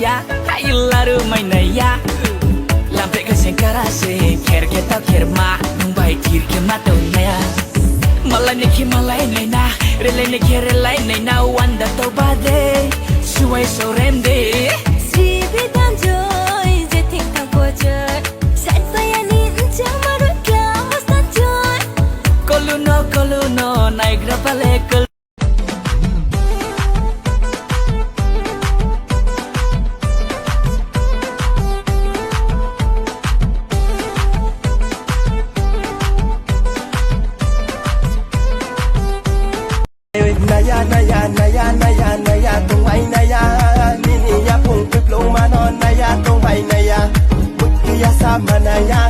ya Hai laru main ya Lampe ke sengkarase Ker kita kerma Numbai kir ke mata ya Malai neki malai naina Relai neki relai naina Wanda tobade Suai soremde Sribi dan joy Jeting tak bojoy Saat saya ni encang maruka Masta joy Koluno Naik rapale kol Nayaตรงไหนนายานี่ยาพุ่งปึบลงมานอนนายาตรงไหนนายามุกยาสามนายา